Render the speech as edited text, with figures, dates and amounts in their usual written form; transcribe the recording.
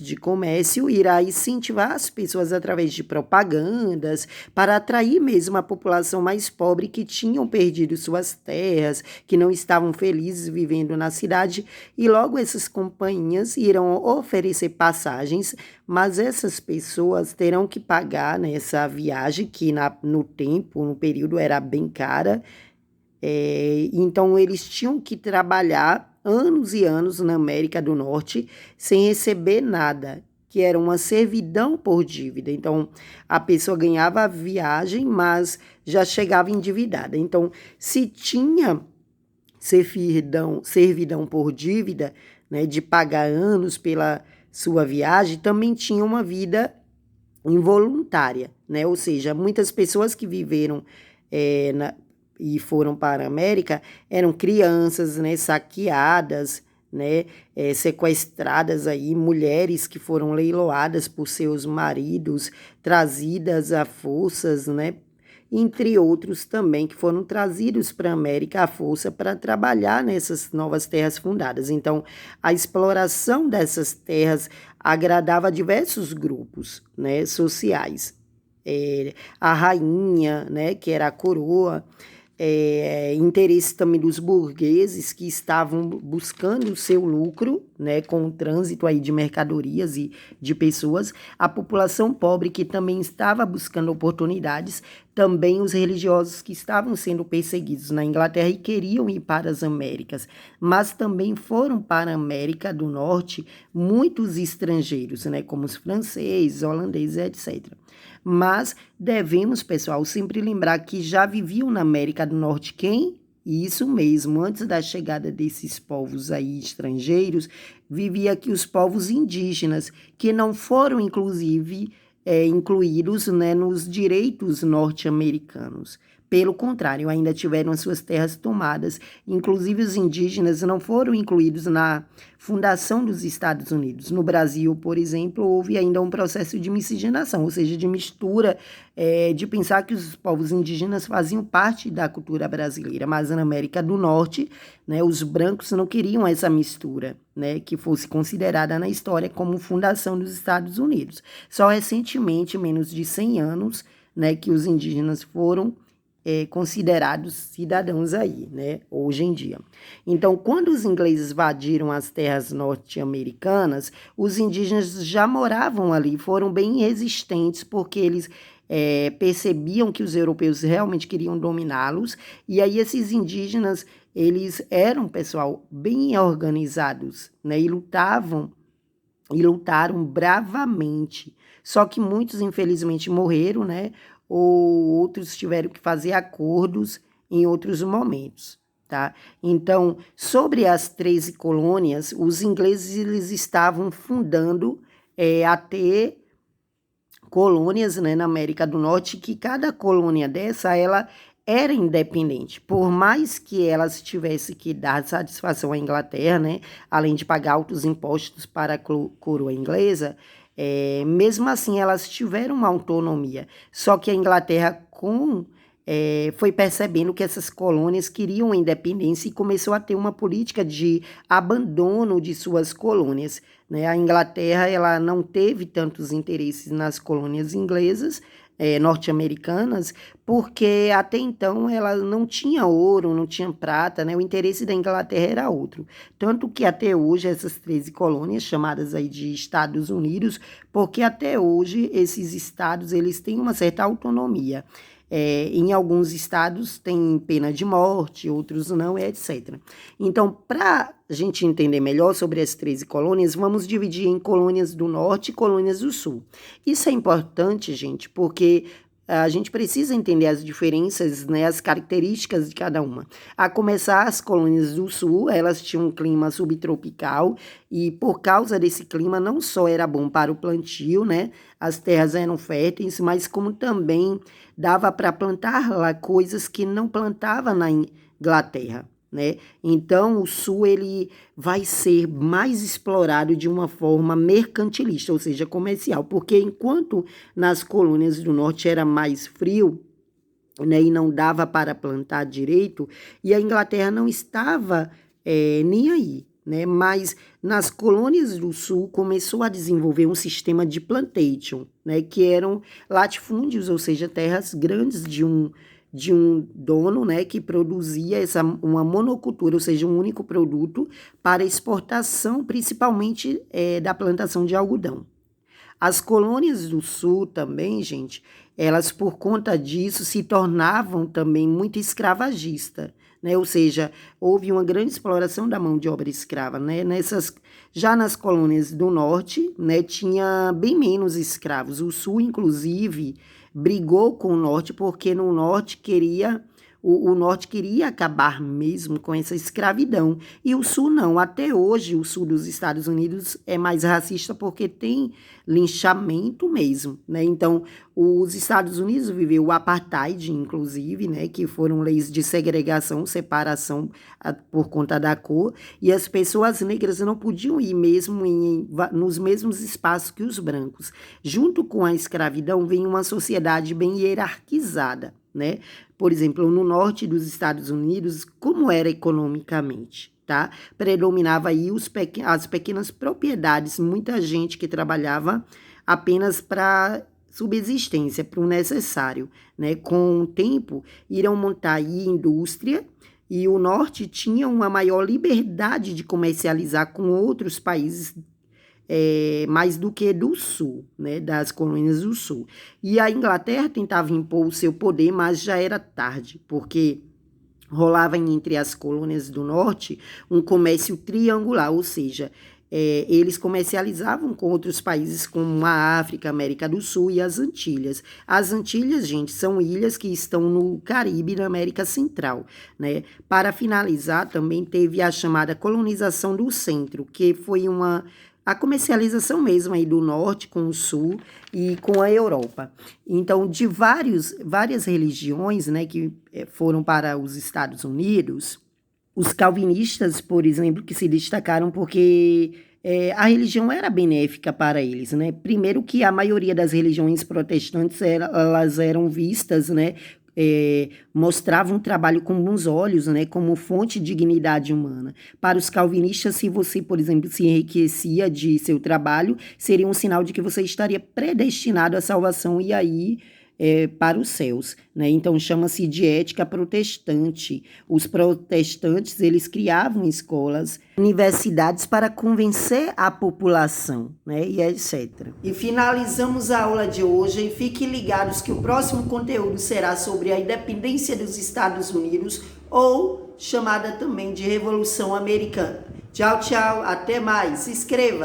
de comércio irá incentivar as pessoas através de propagandas para atrair mesmo a população mais pobre que tinham perdido suas terras, que não estavam felizes vivendo na cidade, e logo essas companhias irão oferecer passagens, mas essas pessoas terão que pagar nessa viagem, que no período era bem cara. Então eles tinham que trabalhar anos e anos na América do Norte sem receber nada, que era uma servidão por dívida. Então a pessoa ganhava a viagem, mas já chegava endividada. Então, se tinha servidão por dívida, né, de pagar anos pela sua viagem, também tinha uma vida involuntária, né? Ou seja, muitas pessoas que viveram e foram para a América eram crianças, né, saqueadas, né, sequestradas aí, mulheres que foram leiloadas por seus maridos, trazidas a forças, né, entre outros também que foram trazidos para a América à força para trabalhar nessas novas terras fundadas. Então, a exploração dessas terras agradava diversos grupos, né, sociais. A rainha, né, que era a coroa, interesse também dos burgueses que estavam buscando o seu lucro, né, com o trânsito aí de mercadorias e de pessoas, a população pobre que também estava buscando oportunidades, também os religiosos que estavam sendo perseguidos na Inglaterra e queriam ir para as Américas, mas também foram para a América do Norte muitos estrangeiros, né, como os franceses, holandeses, etc. Mas devemos, pessoal, sempre lembrar que já viviam na América do Norte quem? Isso mesmo, antes da chegada desses povos aí estrangeiros, vivia aqui os povos indígenas, que não foram, inclusive, incluídos, né, nos direitos norte-americanos. Pelo contrário, ainda tiveram as suas terras tomadas. Inclusive, os indígenas não foram incluídos na fundação dos Estados Unidos. No Brasil, por exemplo, houve ainda um processo de miscigenação, ou seja, de mistura, de pensar que os povos indígenas faziam parte da cultura brasileira. Mas na América do Norte, né, os brancos não queriam essa mistura, né, que fosse considerada na história como fundação dos Estados Unidos. Só recentemente, menos de 100 anos, né, que os indígenas foram considerados cidadãos aí, né, hoje em dia. Então, quando os ingleses invadiram as terras norte-americanas, os indígenas já moravam ali, foram bem resistentes, porque eles percebiam que os europeus realmente queriam dominá-los, e aí esses indígenas, eles eram, pessoal, bem organizados, né, e lutaram bravamente. Só que muitos, infelizmente, morreram, né? Ou outros tiveram que fazer acordos em outros momentos, tá? Então, sobre as 13 colônias, os ingleses eles estavam fundando até colônias, né, na América do Norte, que cada colônia dessa, ela era independente, por mais que elas tivessem que dar satisfação à Inglaterra, né, além de pagar altos impostos para a coroa inglesa, mesmo assim elas tiveram uma autonomia. Só que a Inglaterra foi percebendo que essas colônias queriam a independência e começou a ter uma política de abandono de suas colônias, né? A Inglaterra ela não teve tantos interesses nas colônias inglesas, norte-americanas, porque até então ela não tinha ouro, não tinha prata, né? O interesse da Inglaterra era outro. Tanto que até hoje essas 13 colônias, chamadas aí de Estados Unidos, porque até hoje esses estados eles têm uma certa autonomia. Em alguns estados tem pena de morte, outros não, etc. Então, para a gente entender melhor sobre as 13 colônias, vamos dividir em colônias do norte e colônias do sul. Isso é importante, gente, porque a gente precisa entender as diferenças, né, as características de cada uma. A começar, as colônias do sul, elas tinham um clima subtropical e por causa desse clima não só era bom para o plantio, né, as terras eram férteis, mas como também dava para plantar lá coisas que não plantava na Inglaterra, né? Então, o sul ele vai ser mais explorado de uma forma mercantilista, ou seja, comercial, porque enquanto nas colônias do norte era mais frio, né, e não dava para plantar direito, e a Inglaterra não estava nem aí, né? Mas nas colônias do sul começou a desenvolver um sistema de plantation, né? Que eram latifúndios, ou seja, terras grandes de um dono, né, que produzia uma monocultura, ou seja, um único produto para exportação, principalmente da plantação de algodão. As colônias do sul também, gente, elas por conta disso se tornavam também muito escravagistas, né? Ou seja, houve uma grande exploração da mão de obra escrava, né? Já nas colônias do norte, né, tinha bem menos escravos. O sul, inclusive, brigou com o norte porque no norte o norte queria acabar mesmo com essa escravidão. E o sul não. Até hoje, o sul dos Estados Unidos é mais racista porque tem linchamento mesmo, né? Então, os Estados Unidos viveu o apartheid, inclusive, né? Que foram leis de segregação, separação por conta da cor. E as pessoas negras não podiam ir mesmo nos mesmos espaços que os brancos. Junto com a escravidão, vem uma sociedade bem hierarquizada, né? Por exemplo, no norte dos Estados Unidos, como era economicamente, tá? Predominava aí as pequenas propriedades, muita gente que trabalhava apenas para subsistência, para o necessário, né? Com o tempo, irão montar aí indústria e o norte tinha uma maior liberdade de comercializar com outros países mais do que do sul, né, das colônias do sul. E a Inglaterra tentava impor o seu poder, mas já era tarde, porque rolava entre as colônias do norte um comércio triangular, ou seja, eles comercializavam com outros países como a África, América do Sul e as Antilhas. As Antilhas, gente, são ilhas que estão no Caribe, na América Central, né? Para finalizar, também teve a chamada colonização do centro, que foi a comercialização mesmo aí do norte com o sul e com a Europa. Então, de várias religiões, né, que foram para os Estados Unidos, os calvinistas, por exemplo, que se destacaram porque a religião era benéfica para eles, né? Primeiro que a maioria das religiões protestantes elas eram vistas, né, mostrava um trabalho com bons olhos, né, como fonte de dignidade humana. Para os calvinistas, se você, por exemplo, se enriquecia de seu trabalho, seria um sinal de que você estaria predestinado à salvação e aí para os céus, né? Então chama-se de ética protestante. Os protestantes eles criavam escolas, universidades para convencer a população, né? E etc. E finalizamos a aula de hoje e fiquem ligados que o próximo conteúdo será sobre a independência dos Estados Unidos ou chamada também de Revolução Americana. Tchau, tchau, até mais. Se inscreva!